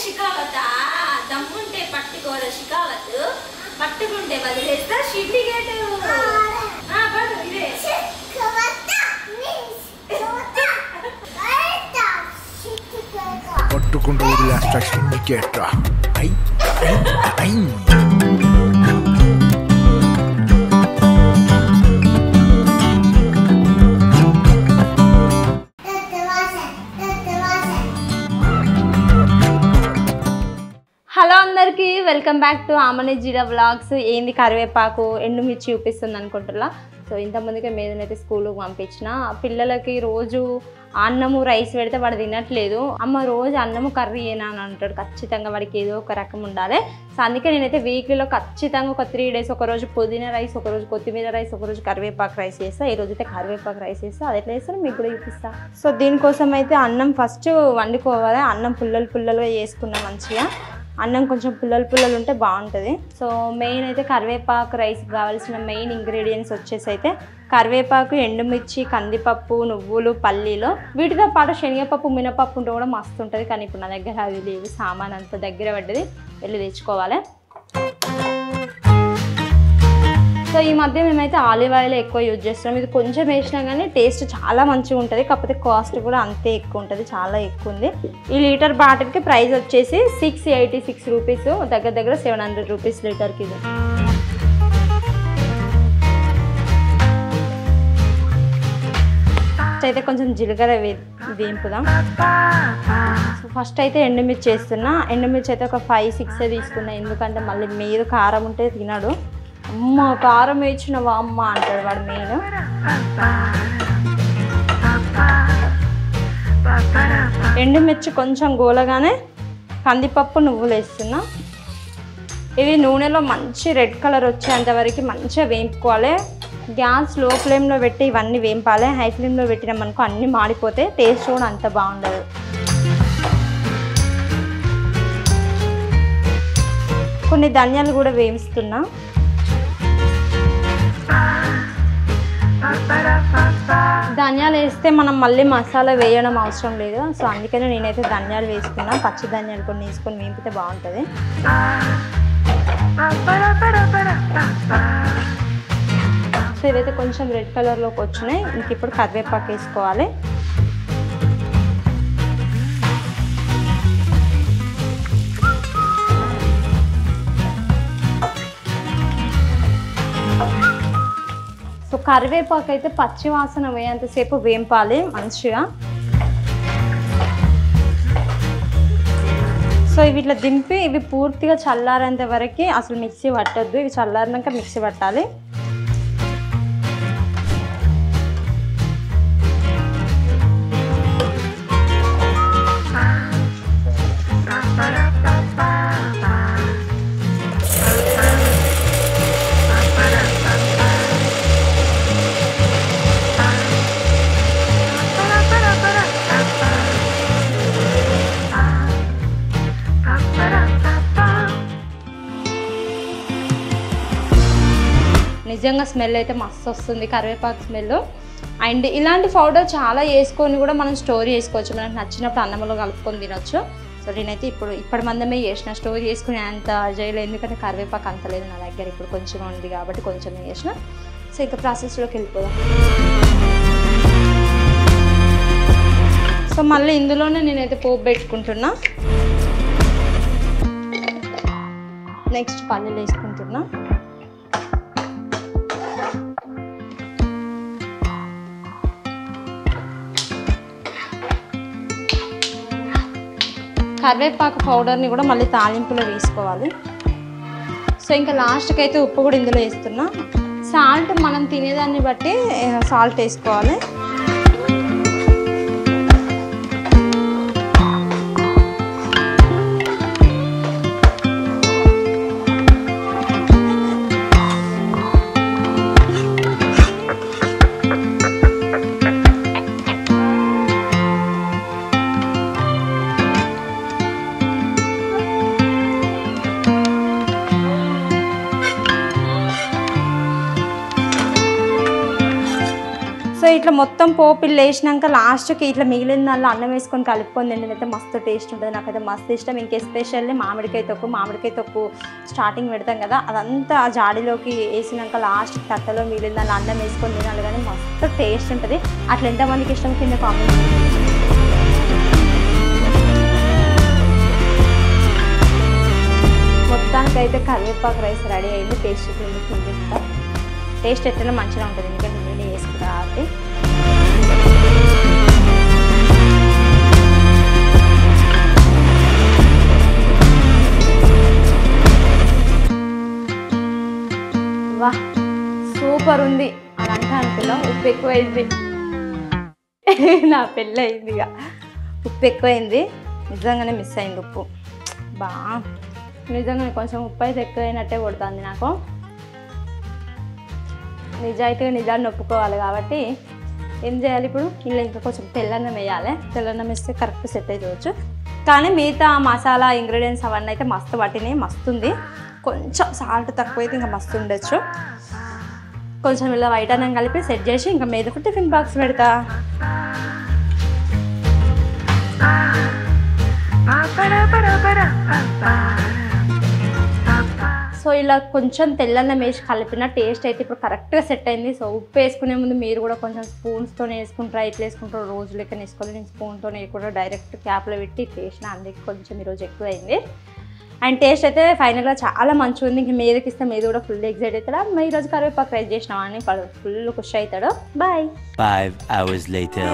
షికావత దమ్ముంటే పట్టుకోర షికావత్ పట్టుకుంటే వదిలేస్తా షిటిగేట్ పట్టుకుంటూ వదిలేస్తా షిటిగేట్ హలో అందరికీ welcome back to Amani Jeera vlogs. ఏంది కరివేపాకు ఎండుమిర్చి చూపిస్తుంది అనుకుంటున్నా. సో ఇంతమందికి మీదనైతే స్కూల్కి పంపించిన పిల్లలకి రోజు అన్నము రైస్ పెడితే వాడు తినట్లేదు. అమ్మ రోజు అన్నము కర్రీ ఏనా అని అంటాడు. ఖచ్చితంగా వాడికి ఏదో ఒక రకం ఉండాలి. సో అందుకే నేనైతే వీక్లీలో ఖచ్చితంగా ఒక 3 days ఒకరోజు పుదీనా రైస్, ఒకరోజు కొత్తిమీర రైస్, ఒకరోజు కరివేపాకు రైస్ చేస్తాను. ఈరోజు అయితే కరివేపాకు రైస్ చేస్తాను. అది ఎట్లా చేస్తాను మీకు కూడా చూపిస్తాను. సో దీనికోసం అయితే అన్నం ఫస్ట్ వండుకోవాలి. అన్నం పుల్లలుగా చేసుకున్నాం మంచిగా. అన్నం కొంచెం పుల్లలు ఉంటే బాగుంటుంది. సో మెయిన్ అయితే కరివేపాకు రైస్ కావాల్సిన మెయిన్ ఇంగ్రీడియంట్స్ వచ్చేసి అయితే కరివేపాకు, ఎండుమిర్చి, కందిపప్పు, నువ్వులు, పల్లీలు, వీటితో పాటు శనగపప్పు, మినపప్పు ఉంటే కూడా మస్తు ఉంటుంది. కానీ ఇప్పుడు నా దగ్గర అవి లేవు. సామాన్ అంతా దగ్గర పడ్డది, వెళ్ళి తెచ్చుకోవాలి. సో ఈ మధ్య మేమైతే ఆలివ్ ఆయిల్ ఎక్కువ యూజ్ చేస్తున్నాం. ఇది కొంచెం వేసినా కానీ టేస్ట్ చాలా మంచిగా ఉంటుంది. కాకపోతే కాస్ట్ కూడా అంతే ఎక్కువ ఉంటుంది, చాలా ఎక్కువ ఉంది. ఈ లీటర్ బాటిల్కి ప్రైస్ వచ్చేసి 686 రూపీస్, దగ్గర 700 రూపీస్ లీటర్కి. ఇది అయితే కొంచెం జీలకర్ర వేంపుదాం. సో ఫస్ట్ అయితే ఎండుమిర్చి వేస్తున్నా. ఎండుమిర్చి అయితే ఒక 5-6 తీసుకున్నా. ఎందుకంటే మళ్ళీ మీరు కారం ఉంటే తినడు. అమ్మ కారం వేసినవా అమ్మ అంటాడు వాడు మెయిన్. ఎండుమిర్చి కొంచెం గోలగానే కందిపప్పు, నువ్వులు వేస్తున్నా. ఇవి నూనెలో మంచి రెడ్ కలర్ వచ్చేంత వరకు మంచిగా వేయించుకోవాలి. గ్యాస్ లో ఫ్లేమ్లో పెట్టి ఇవన్నీ వేయింపాలి. హై ఫ్లేమ్లో పెట్టినామనుకో అన్నీ మాడిపోతే టేస్ట్ కూడా అంత బాగుండదు. కొన్ని ధనియాలు కూడా వేయిస్తున్నా. ధనియాలు వేస్తే మనం మళ్ళీ మసాలా వేయడం అవసరం లేదు. సో అందుకనే నేనైతే ధనియాలు వేసుకున్నా. పచ్చి ధనియాలు కొన్ని వేసుకొని వేపితే బాగుంటుంది. సో ఇవైతే కొంచెం రెడ్ కలర్లోకి వచ్చినాయి. ఇంక ఇప్పుడు కరివేపాకు వేసుకోవాలి. సో కరివేపాకు అయితే పచ్చి వాసన వేయంతసేపు వేంపాలి మంచిగా. సో ఇవి ఇట్లా దింపి ఇవి పూర్తిగా చల్లారేంత వరకు అసలు మిక్సీ పట్టద్దు. ఇవి చల్లారినాక మిక్సీ పట్టాలి. నిజంగా స్మెల్ అయితే మస్తు వస్తుంది, కరివేపాకు స్మెల్. అండ్ ఇలాంటి పౌడర్ చాలా వేసుకొని కూడా మనం స్టోర్ చేసుకోవచ్చు. మనకు నచ్చినప్పుడు అన్నంలో కలుపుకొని తినొచ్చు. సో నేనైతే ఇప్పటి మందమే చేసిన, స్టోర్ చేసుకుని అంత చేయలేదు. ఎందుకంటే కరివేపాకు అంత లేదు నా దగ్గర, ఇప్పుడు కొంచెం ఉంది కాబట్టి కొంచెమే చేసిన. సో ఇంకా ప్రాసెస్లోకి వెళ్ళిపోదాం. సో మళ్ళీ ఇందులోనే నేనైతే పోపు పెట్టుకుంటున్నా. నెక్స్ట్ పల్లీలు వేసుకుంటున్నా. కరివేపాకు పౌడర్ని కూడా మళ్ళీ తాలింపులో వేసుకోవాలి. సో ఇంకా లాస్ట్కి అయితే ఉప్పు కూడా ఇందులో వేస్తున్నా. సాల్ట్ మనం తినేదాన్ని బట్టి సాల్ట్ వేసుకోవాలి. సో ఇట్లా మొత్తం పోపిల్లు వేసినాక లాస్ట్కి ఇట్లా మిగిలిన దానిలో అన్నం వేసుకొని కలుపుకొని తింటే మస్తు టేస్ట్ ఉంటుంది. నాకైతే మస్తు ఇష్టం. ఇంక ఎస్పెషల్లీ మామిడికాయ తొక్కు స్టార్టింగ్ పెడతాం కదా, అదంతా ఆ జాడీలోకి వేసినాక లాస్ట్ తట్టలో మిగిలిన దానిలో అన్నం వేసుకొని తినాలి, కానీ మస్తు టేస్ట్ ఉంటుంది. అట్లా ఎంతమందికి ఇష్టం కింద కామెంట్. మొత్తానికైతే కరివేపాకు రైస్ రెడీ అయింది. టేస్ట్ తింటా, టేస్ట్ ఎట్లా మంచిగా ఉంటుంది, ఎందుకంటే నేను వేసుకుంటా కాబట్టి. వా సూపర్ ఉంది అని అంటే అనుకున్నా. ఉప్పు ఎక్కువైంది, నా పెళ్ళి అయింది, ఇక ఉప్పు ఎక్కువైంది. నిజంగానే మిస్ అయింది ఉప్పు. నిజంగానే కొంచెం ఉప్పు అయితే ఎక్కువైనట్టే కొడుతుంది నాకు. నిజాన్ని ఒప్పుకోవాలి కాబట్టి ఏం చేయాలి ఇప్పుడు, ఇలా ఇంకా కొంచెం తెల్లన్నం వేయాలి. తెల్లన్నం వేస్తే కరెక్ట్ సెట్ అయిపోవచ్చు. కానీ మిగతా మసాలా ఇంగ్రీడియంట్స్ అవన్నీ అయితే మస్తు పట్టినాయి, మస్తుంది. కొంచెం సాల్ట్ తక్కువైతే ఇంకా మస్తు ఉండొచ్చు. కొంచెం ఇలా వైట్ అన్నం కలిపి సెట్ చేసి ఇంకా మీదకు టిఫిన్ బాక్స్ పెడతా. సో ఇలా కొంచెం తెల్లన్నం వేసి కలిపిన టేస్ట్ అయితే ఇప్పుడు కరెక్ట్గా సెట్ అయింది. సో ఉప్పు వేసుకునే ముందు మీరు కూడా కొంచెం స్పూన్స్తో వేసుకుంటారా, ఇట్లా వేసుకుంటారు రోజు లెక్క వేసుకోవాలి. నేను స్పూన్తో వేయకుండా డైరెక్ట్ క్యాప్లో పెట్టి వేసిన, అందుకే కొంచెం ఈరోజు ఎక్కువ అయింది. అండ్ టేస్ట్ అయితే ఫైనల్గా చాలా మంచిగా ఉంది. ఇంక మీదకి ఇస్తే మీరు కూడా ఫుల్ ఎక్సైట్ అవుతాడా, ఈరోజు కరివేపాకు రైస్ చేసినాం అని ఫుల్ ఖుషి అవుతాడు. బాయ్. 5 hours later.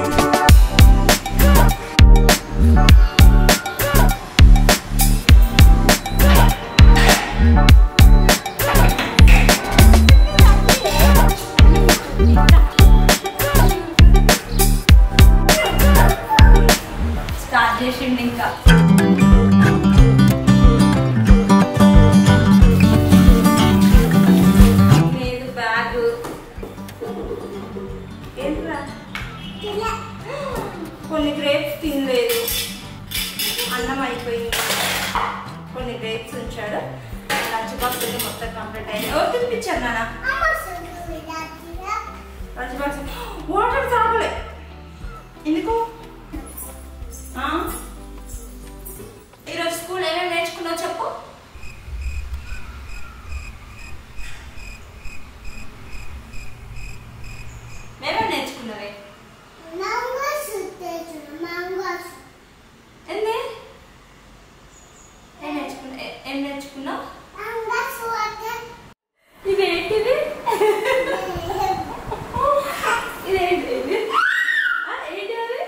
స్టార్ట్ చేసిండు ఇంకా. లేదు బ్యాగ్ కొన్ని గ్రేప్స్ తినలేదు, అన్నం అయిపోయింది, కొన్ని గ్రేప్స్ ఉంచాడు. లంచ్ బాక్స్ అయితే మొత్తం కంప్లీట్ అయింది. ఎవరు తినిపించారు నాన్న లంచ్ బాక్స్? వాటర్ తాగలే ఎందుకు? ఈరోజు స్కూల్ ఏమేమి నేర్చుకున్నావు చెప్పు. మేమేమి నేర్చుకున్నావే? ఏం నేర్చుకున్నావు? ఇదేంటిది? ఇదేంటి? ఏంటి అది?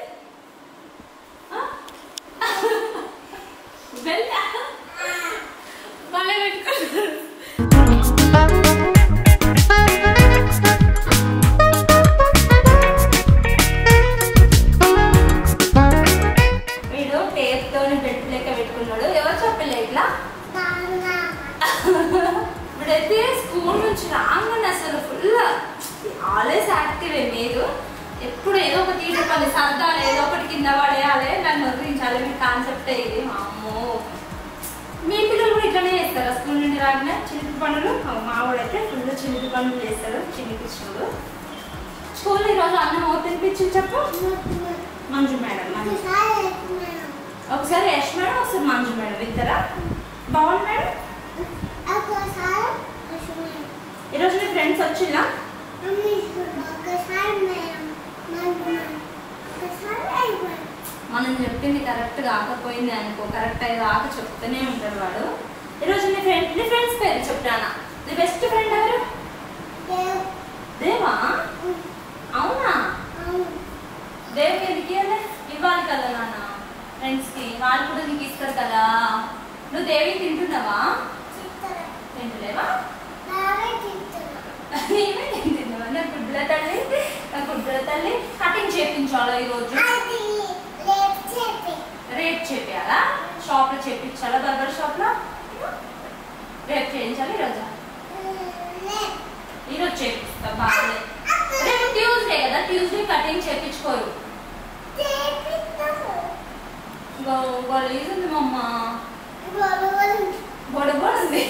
భలే పెట్టుకున్నారు. వీడు టేప్తో బెడ్ లెక్క పెట్టుకున్నాడు. ఎవరు చెప్పలే ఇట్లా? ఇప్పుడైతే స్కూల్ నుంచి రాగానే అసలు ఫుల్ ఆల్వేస్ యాక్టివ్. మీరు ఎప్పుడు ఏదో ఒకటి తీసుకోవాలి, సర్దాలి, ఏదో ఒకటి కింద పడేయాలి, నన్ను వదిలించాలి. మీ కాన్సెప్టే ఇది. అమ్మో, మీ పిల్లలు కూడా ఇట్లనే చేస్తారా స్కూల్ నుండి రాగానే చిలిపి పనులు? మావాడైతే ఫుల్ చిలిపి పనులు చేస్తారు. చిలిపించుడు స్కూల్ ఈరోజు అన్నం తినిపించి చెప్పు. మంజు మేడం, ఒకసారి యశ్ మేడం, ఒకసారి మంజు మేడం, ఇద్దరా? బాగుంది మేడం. ఈరోజు మీ ఫ్రెండ్స్ వచ్చిందా? మనం చెప్పింది కరెక్ట్ కాకపోయింది అనుకో, కరెక్ట్ అయ్యి రాక చెప్తూనే ఉంటాడు వాడు. ఈరోజు నీ ఫ్రెండ్స్ పేరు చెప్తానా? నీ బెస్ట్ ఫ్రెండ్ ఎవరు? దేవా? అవునా? దేవకి ఎందుకు ఇవ్వాలి కదా నాన్న ఫ్రెండ్స్కి, వాళ్ళు కూడా నీకు ఇస్తారు కదా. నువ్వు దేవి తింటున్నావా? తింటలేవా? నేనే తింటున్నావా? నా గుడ్ల తల్లి కటింగ్ చేయించాలా ఈరోజు? రేపు చేయాలా? షాప్లో చేయించాలా? బర్బర్ షాప్లో రేపు చేయించాలి. ఈరోజు చేపిస్తా. బాగాలే, రేపు ట్యూస్డే కదా, ట్యూస్డే కటింగ్ చేయించుకోరు. గలీజ్ ఉంది మా అమ్మ, బొడబొడుంది.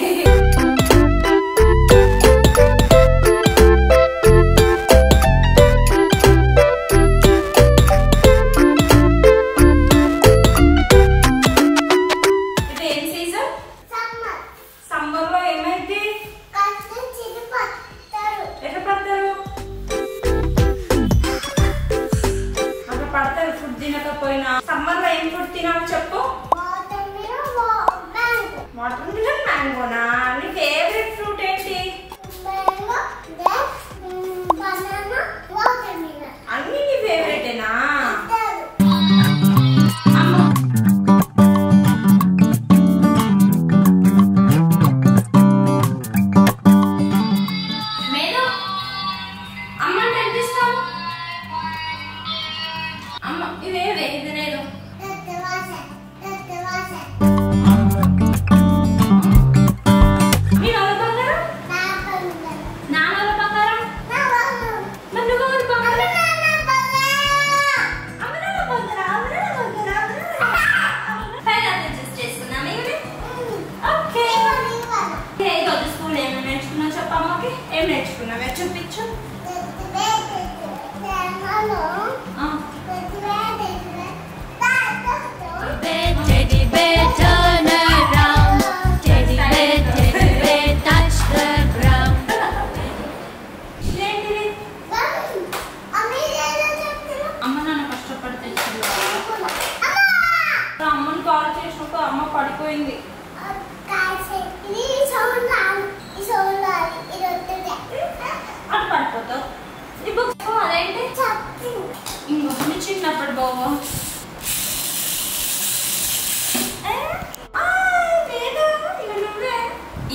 పడిపోయింది. అది పడిపోతావు. ఈ బుక్ అదేంటి చిన్నప్పుడు బాబు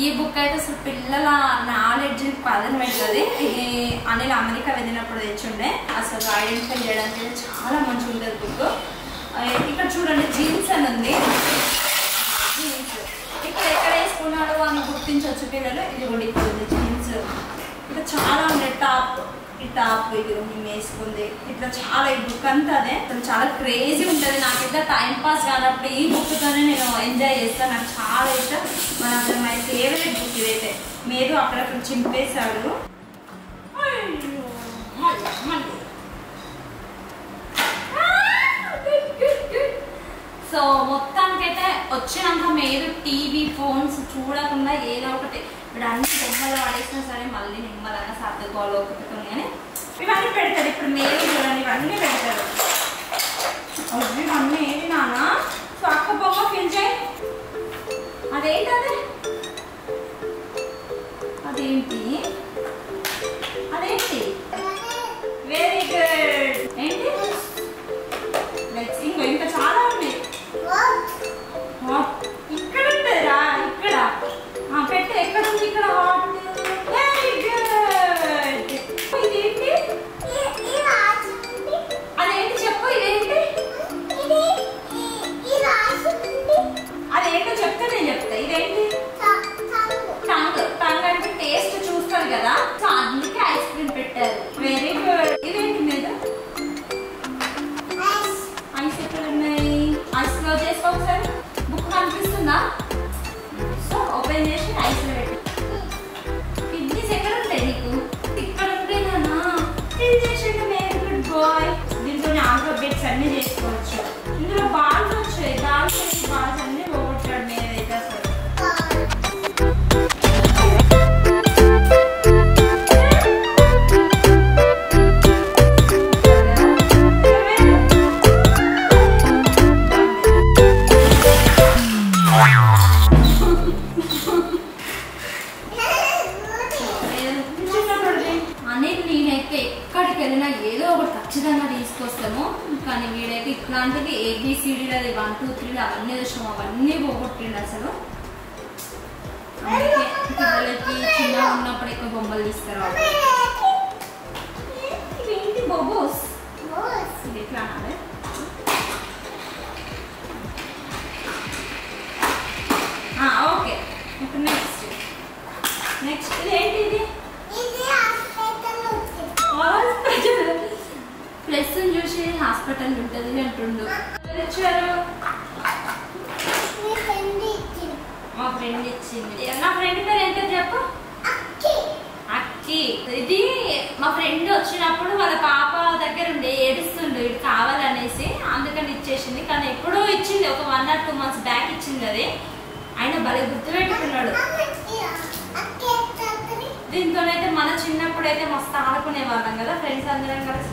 ఈ బుక్ అయితే అసలు పిల్లల నాలెడ్జ్ పదం పెడుతుంది. ఇది అనిల్ అమెరికా వెళ్ళినప్పుడు తెచ్చుండే. అసలు ఐడెంటిఫై చేయడానికి చాలా మంచిగా ఉంటుంది బుక్. ఇక్కడ చూడండి జీన్స్ అని ఉంది. జీన్స్ ఇక్కడ ఎక్కడ వేసుకున్నాడు అని గుర్తించవచ్చు పిల్లలు. ఇది కూడా ఇక్కడ ఉంది జీన్స్. ఇంకా చాలా ఉన్నాయి. టాప్ ఈ టాప్ ఇది మేము వేసుకుంది. ఇట్లా చాలా ఈ బుక్ అంతా అదే అసలు చాలా క్రేజీ ఉంటుంది. నాకైతే టైం పాస్ కానప్పుడు ఈ బుక్తోనే నేను ఎంజాయ్ చేస్తాను. నాకు చాలా ఇష్టం. మన మై ఫేవరెట్ బుక్ ఇదైతే. మీరు అక్కడక్కడ చింపేశాడు. సో మొత్తానికైతే వచ్చినాక మీరు టీవీ ఫోన్స్ చూడకుండా ఏదో ఒకటి ఇప్పుడు అన్ని బొమ్మలు వాడేసినా సరే మళ్ళీ నిమ్మలంగా సర్దుకోవాలి ఒకటి. కానీ ఇవన్నీ పెడతారు. ఇప్పుడు మీరు చూడండి ఇవన్నీ పెడతారు. ఇవన్నీ ఏది నానా. సో అక్క బొమ్మ ఫిల్ చేయి. అదేంటది అదేంటి అదేంటి వెరీ గుడ్. ఏంటి ఇంకో ఇంకా చాలా ఉన్నాయి. ఇక్కడ ఉంటుందిరా ఇక్కడ పెట్టే. ఎక్కడ ఉంది ఇక్కడ. Very good. ఇదేంటి అదేంటి చెప్పు. ఇదేంటి అదేంటో చెప్తే నేను చెప్తా. ఇదేంటి టంగ్. టంగ్ అంటే టేస్ట్ చూస్తారు కదా. సో అందుకే ఐస్ క్రీమ్ పెట్టారు. Very good. ఇదేంటి మీద ఐస్ ఎక్కడ ఉన్నాయి. ఐస్ క్లోజ్ చేసుకో ఒకసారి. బుక్ కనిపిస్తుందా. సో ఓపెన్ చేసి ఐస్ లో పెట్టి. కిడ్నీస్ ఎక్కడ ఉంటాయి నీకు. ఇక్కడ ఉంటాయి నాన్న. ఫిల్ చేసిండు. Very good boy. దీంతో ఆల్ఫాబెట్స్ అన్ని చేసుకోవచ్చు. ఇందులో బాల్స్ వచ్చాయి. బాల్స్ అన్ని పోగొట్టాడు నేనైతే అసలు. ఏదో ఒకటి ఖచ్చితంగా తీసుకొస్తాము. కానీ వీడైతే ఇట్లాంటివి ABCD 1 2 3 అవన్నీ చూసాము. అవన్నీ పోగొట్టిండు అసలు. అందుకే పిల్లలకి చిన్నగా ఉన్నప్పుడు ఎక్కువ బొమ్మలు తీసుకురావాలి. ఇవేంటి బొబోస్. ఇది ఎట్లా అనాలి. ఓకే ఇప్పుడు నెక్స్ట్ ఇదేంటి. ఇది ప్లస్ చూసి హాస్పిటల్ ఉంటుంది అంటుండు. ఇచ్చారు మా ఫ్రెండ్ ఇచ్చింది. నా ఫ్రెండ్ పేరు ఎంత చెప్పు. అక్కి. ఇది మా ఫ్రెండ్ వచ్చినప్పుడు వాళ్ళ పాప దగ్గర ఉండే ఏడుస్తుండు ఇది కావాలనేసి. అందుకని ఇచ్చేసింది. కానీ ఎప్పుడో ఇచ్చింది. ఒక 1 or 2 months బ్యాక్ ఇచ్చింది. అది ఆయన భలే గుర్తుపెట్టుకున్నాడు. దీంతోనైతే మన చిన్నప్పుడు అయితే మస్తు ఆడుకునే వాళ్ళం కదా ఫ్రెండ్స్ అందరం కలిసి.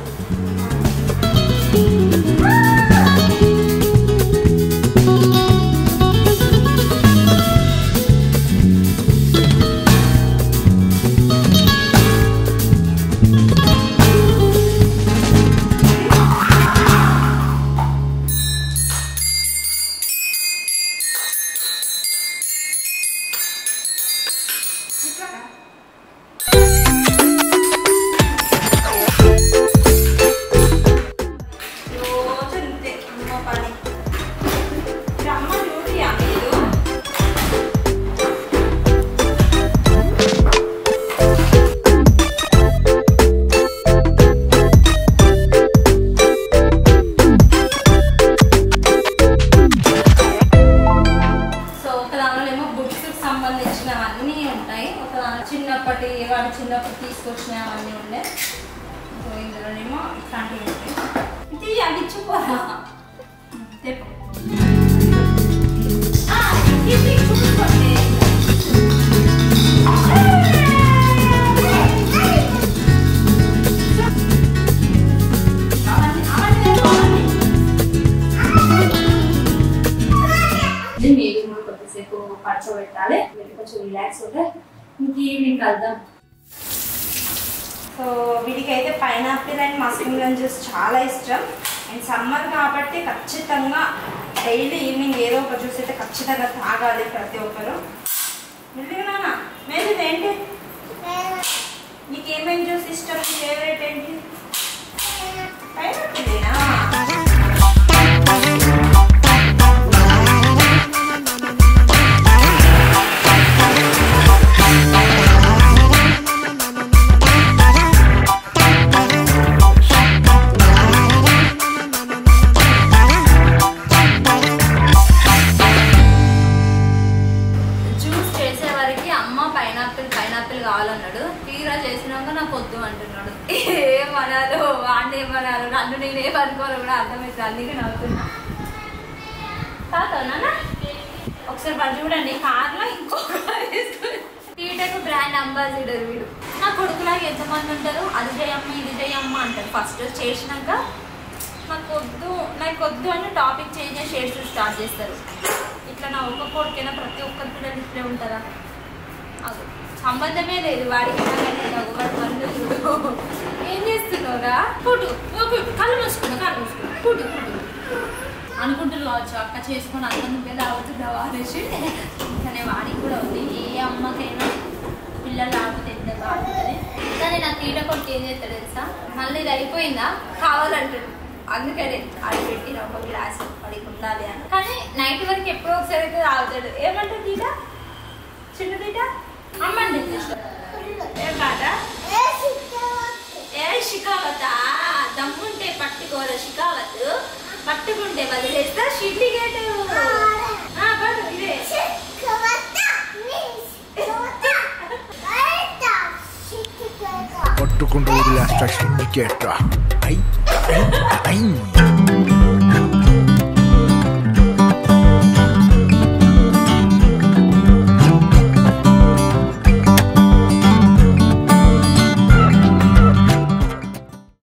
పడుకోబెట్టాలి, వీళ్ళు కొంచెం రిలాక్స్ అవుతే ఇంక ఈవినింగ్ కలుద్దాం. సో వీడికైతే pineapple and muskmelon juice చాలా ఇష్టం. అండ్ సమ్మర్ కాబట్టి ఖచ్చితంగా డైలీ ఈవినింగ్ ఏదో ఒక జ్యూస్ అయితే ఖచ్చితంగా తాగాలి ప్రతి ఒక్కరు. నాన్న మేది ఏంటి, నీకేమేమి జ్యూస్ ఇష్టం, నీ ఫేవరెట్ ఏంటి? పైనాపిలేనా? పైనాపిల్ కావాలన్నాడు, తీరా చేసినాక నాకు వద్దు అంటున్నాడు. ఏమనాలో వాడిని ఏమనాలో నన్ను నేనేమనుకోవాలో కూడా అర్థమవుతుంది, అందుకే నవ్వుతున్నా. తాతోనా ఒకసారి పని చూడండి, కార్లో ఇంకొక టీటకు బ్రాండ్ అంబాసిడర్ వీడు. నా కొడుకులాగా ఎంతమంది ఉంటారు, అది చేయమ్మ ఇది చేయమ్మ అంటారు. ఫస్ట్ చేసినాక నాకు వద్దు అని టాపిక్ చేంజ్ చేసి షేడ్స్ స్టార్ట్ చేస్తారు. ఇట్లా నా ఒక్క కొడుకైనా ప్రతి ఒక్కరి పిల్లలు ఇట్లే ఉంటారా? అది సంబంధమే లేదు వాడికి. ఏం చేస్తున్నావురా? పుట్టు కళ్ళు మూసుకున్నా పుట్టు అనుకుంటున్నా కావచ్చు, అక్క చేసుకొని అన్నం మీద అవుతున్నావా అనేసి. కానీ వాడికి కూడా ఉంది, ఏ అమ్మకైనా పిల్లలు ఆడితే ఎంత బాగుంటుంది. కానీ నా తీట కొట్టి ఏం చేస్తాడు తెలుసా, మళ్ళీ ఇది అయిపోయిందా కావాలంటాడు. అందుకనే అది పెట్టిన ఒక గ్లాస్ వాడికి ఉండాలి అని. కానీ నైట్ వరకు ఎప్పుడో ఒకసారి అయితే తాగుతాడు. ఏమంటాడు తీట, చిన్న తీట అమ్మండి ఏం కాద ఏ షికావత దమ్ముంటే పట్టుకోరా, షికావత్ పట్టుకుంటే వదిలేస్తా షిడ్లిగేటు ఇదే పట్టుకుంటూ వదిలేస్తా షిడ్లిగేట్రా.